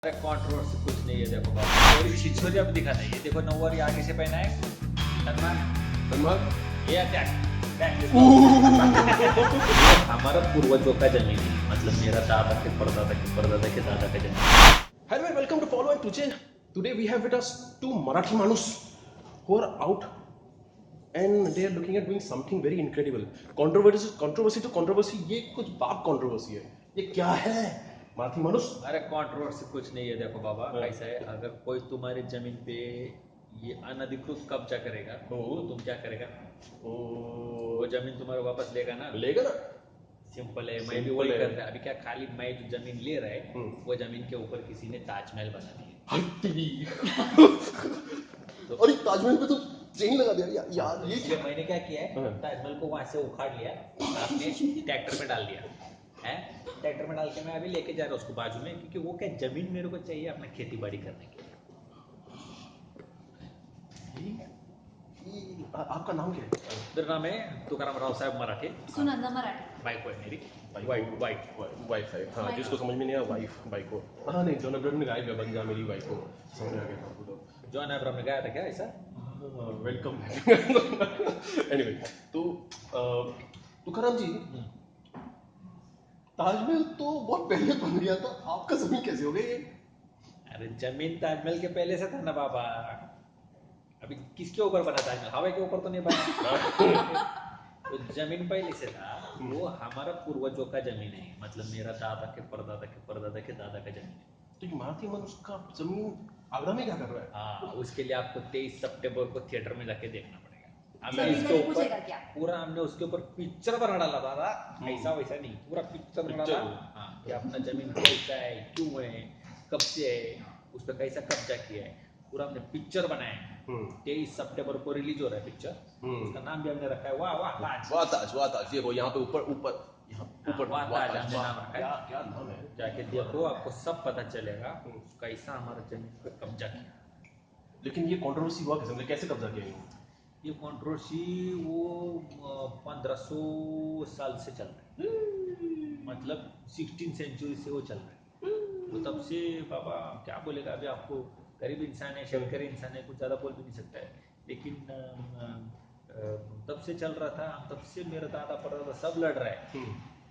अरे कंट्रोवर्सी कुछ नहीं है। देखो बाबा छिछोरी अब दिखा नहीं है। देखो नौवारी आगे से पहना है सलमान ये अटैक हमारा पूर्वजों का जमीन है, मतलब मेरा दादा के परदादा के दादा का जमीन। Hello and welcome to Follow and Tuche. Today we have with us two Marathi Manus who are out and they are looking at doing something very incredible. Controversy to controversy, ये कुछ बाप controversy है। ये क्या है मराठी मानुस? अरे controversy कुछ नहीं है। देखो बाबा ऐसा है, अगर कोई तुम्हारी जमीन पे ये अनधिकृत कब्जा करेगा तो तुम क्या करेगा? वो जमीन तुम्हारे वापस लेगा ना? लेगा ना? सिंपल है, मैं भी वही करता है। अभी क्या खाली मैं जो जमीन ले रहा है वो जमीन के ऊपर किसी ने ताजमहल बना दिया। अरे ताजमहल पे तो चेन लगा दिया यार। ये इसलिए मैंने क्या किया है, ताजमहल को वहां से उखाड़ लिया, आपने ट्रैक्टर में डाल दिया है। ट्रैक्टर में डाल के मैं अभी लेके जा रहा हूँ उसको बाजू में, क्योंकि वो क्या जमीन मेरे को चाहिए अपना खेती बाड़ी करने के लिए। आपका नाम क्या है? मेरा नाम है तुकाराम राव साहेब मराठे। सुनंदा मराठे। बाइक है मेरी, वाइफ है। हाँ, जिसको समझ में नहीं आया वाइफ बाइक को। हाँ नहीं, जॉन अब्राहम ने गाया था बन जा मेरी वाइफ को, समझ आ गया था वो तो। जॉन अब्राहम ने गाया था क्या ऐसा? वेलकम। एनीवे, तो तुकाराम जी, ताजमहल तो बहुत पहले बन गया था, आपका जमीन कैसे हो गई ये? अरे जमीन ताजमहल के पहले से था ना बाबा। अभी किसके ऊपर बना ताजमहल? हवा के ऊपर तो नहीं बना। तो जमीन पहले से था, वो हमारा पूर्वजों का जमीन है, मतलब मेरा दादा के दादा के दादा का जमीन है। तो ये मराठी मानुस का जमीन आगरा में क्या कर रहा है? हाँ, उसके लिए आपको 23 सितंबर को थिएटर में जाके देखना पड़ेगा। हमने सभी इसके ने ऊपर पूछेगा क्या? पूरा हमने उसके ऊपर पिक्चर बना डाला दादा। ऐसा वैसा नहीं, पूरा पिक्चर बना डाला। हाँ, कि अपना जमीन कैसा है, क्यों है, कब से है, उस पर कैसा कब्जा किया है, पूरा हमने पिक्चर बनाया है। 23 सितंबर को रिलीज हो रहा है पिक्चर। उसका नाम भी हमने रखा है वाह वाह ताज। वाह ताज, ये वो यहाँ पे ऊपर वाह ताज हमने नाम रखा है। क्या नाम है? जाके देखो, आपको सब पता चलेगा कैसा हमारा जमीन पे कब्जा किया। लेकिन ये कंट्रोवर्सी हुआ कैसे? कैसे कब्जा किया इन्होंने? ये कंट्रोवर्सी वो 1500 साल से चल रहा है, मतलब 16 सेंचुरी से वो चल रहा है। तो तब से बाबा क्या बोलेगा, अभी आपको गरीब इंसान है, शेतकरी इंसान है, कुछ ज़्यादा बोल भी नहीं सकता है, लेकिन तब से चल रहा था। तब से मेरा दादा परदादा सब लड़ रहा है,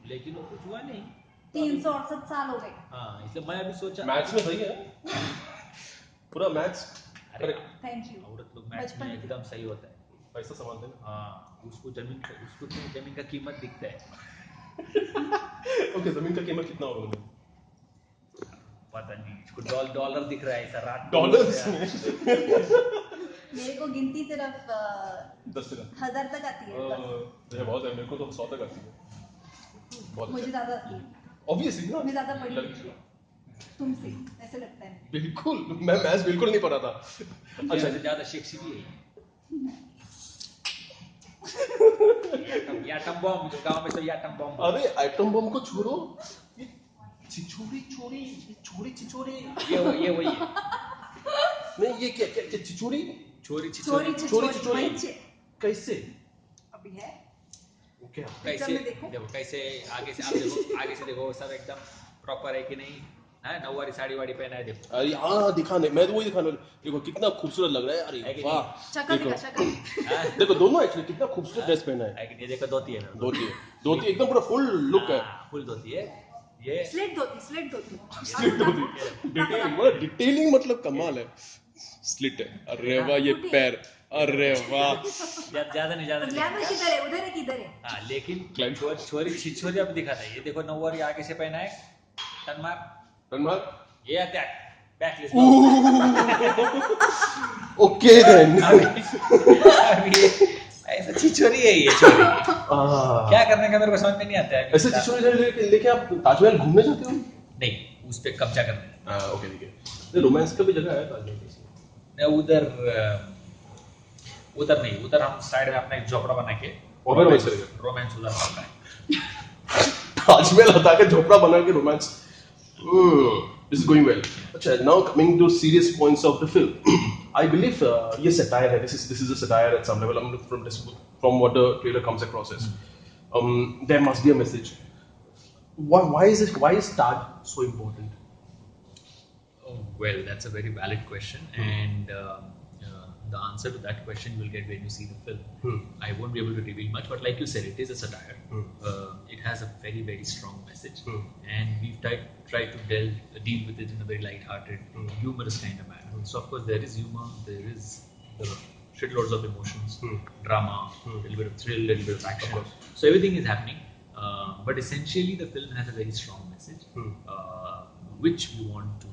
लेकिन वो कुछ हुआ नहीं। 368 साल हो गए। हाँ, इसलिए मैं अभी सोचा मैथ्स में सही है पूरा मैथ्स। अरे थैंक यू। औरत लोग मैथ्स में एकदम सही होता है। पैसा संभालते हैं। हाँ, उसको जमीन का कीमत दिखता है। ओके, जमीन का कीमत कितना होगा मुझे? पता नहीं, इसको डॉलर दिख रहा है ऐसा रात डॉलर्स में? मेरे को गिनती सिर्फ 10 तक 1000 तक आती है बस। ये बहुत है, मेरे को तो 100 तक आती है। बहुत मुझे ज्यादा आती है, ऑब्वियसली ना, मैं ज्यादा पढ़ी हूँ तुमसे, ऐसे लगता है। बिल्कुल, मैं मैथ्स बिल्कुल नहीं पढ़ा था। अच्छा, ज्यादा शेक्सी भी है। याटम बॉम्ब, जो गांव में सब याटम बॉम्ब। अरे एटम बम को छोड़ो, ये छिछोरी ये वही है। नहीं, ये क्या छिछोरी छोरी कैसे? अभी है क्या? कैसे में देखो। देखो कैसे आगे से देखो सब एकदम प्रॉपर है कि नहीं। हाँ, नौवारी साड़ी वाड़ी पहना है, देखो। अरे हाँ, दिखाने मैं तो वही दिखाने, देखो कितना खूबसूरत लग रहा है। अरे वाह, शक्ल दिखा। हाँ? देखो दोनों एक्चुअली कितना खूबसूरत ड्रेस पहना है। ये देखो धोती है, धोती एकदम पूरा फुल लुक है। फुल धोती है ये। स्लेट धोती डिटेलिंग मतलब कमाल है। स्लिट है, अरे वाह, ये पैर, अरे वाह। ज्यादा नहीं ग्लैमर किधर है? उधर है किधर है? हाँ, लेकिन छोरी अब दिखाता है। ये देखो नौवारी आगे से पहना है रणमार, ये अटैक बैकलिस्ट। Okay then. ऐसा छिछोरी है ये छोरी। क्या करने का मेरे को समझ में नहीं आता है। ऐसे छिछोरी लेके आप ताजमहल घूमने जाते हो? नहीं, उस पे कब्जा करने। ओके ठीक है। रोमांस का भी जगह है ताजमहल में? उधर नहीं, उधर हम साइड में अपना एक झोपड़ा बना के रोमांस उधर करता है। ताजमहल हटा के झोपड़ा बना के romance. This is going well. अच्छा, now coming to serious points of the film. I believe ये satire है. This is a satire at some level. From what the trailer comes across as. There must be a message. Why is Taj so important? Well, that's a very valid question, and the answer to that question you will get when you see the film. I won't be able to reveal much, but like you said, it is a satire. It has a very, very strong message, and we've tried to deal with it in a very light-hearted, humorous kind of manner. So, of course, there is humor, there is shitloads of emotions, drama, a little bit of thrill, a little bit of action. So everything is happening, but essentially the film has a very strong message, which we want to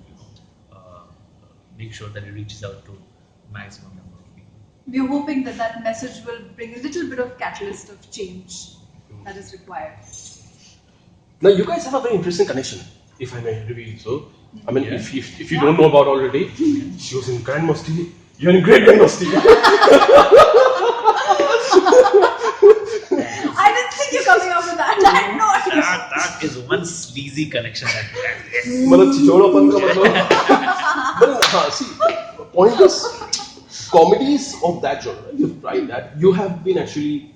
make sure that it reaches out to maximum number of people. We're hoping that that message will bring a little bit of catalyst of change that is required. Now you guys have a very interesting connection, if I may reveal so. I mean, Yeah. if you don't know about already, she was in Grand Masti. You're in Great Grand Masti. I didn't think you're coming up with that. I had no idea. That is one sleazy connection that we have. Yes. मतलब चिचोड़ापन का मतलब. But see, point is, comedies of that genre, you've tried that. You have been actually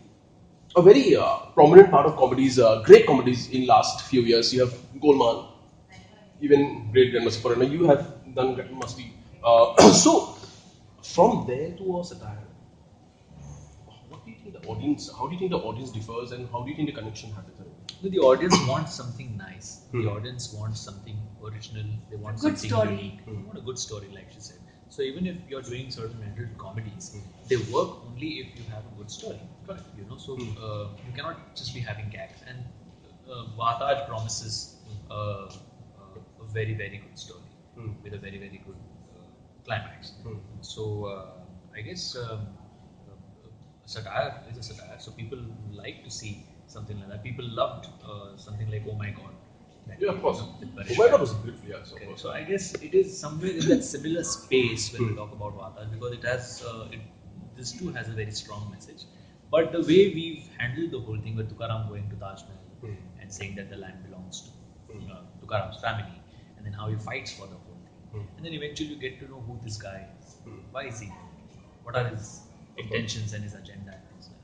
a very prominent part of comedies, great comedies in last few years. You have Golmaal, even Great Grand Masti Foreigner. You have done Grand Masti. So, from there to a satire, what do you think the audience? How do you think the audience differs, and how do you think the connection happens? The audience wants something nice. The audience wants something original. They want Good something story. unique. They want a good story, like she said. So even if you're doing certain adult comedies, they work only if you have a good story. Correct. You know, so you cannot just be having gags. And Vataj promises a very, very good story with a very, very good climax. So I guess satire is a satire. So people like to see something like that. People loved something like Oh My God. That, Yeah, of course. with Oh Paresh my God, Rai. was beautiful. Yeah, so Okay, so I guess it is somewhere in that similar space when we talk about Vataj, because it has this too has a very strong message. But the way we've handled the whole thing with Tukaram going to Taj Mahal and saying that the land belongs to Tukaram's family, and then how he fights for the whole thing, and then eventually you get to know who this guy is, why is he, what are his intentions and his agenda and things like that.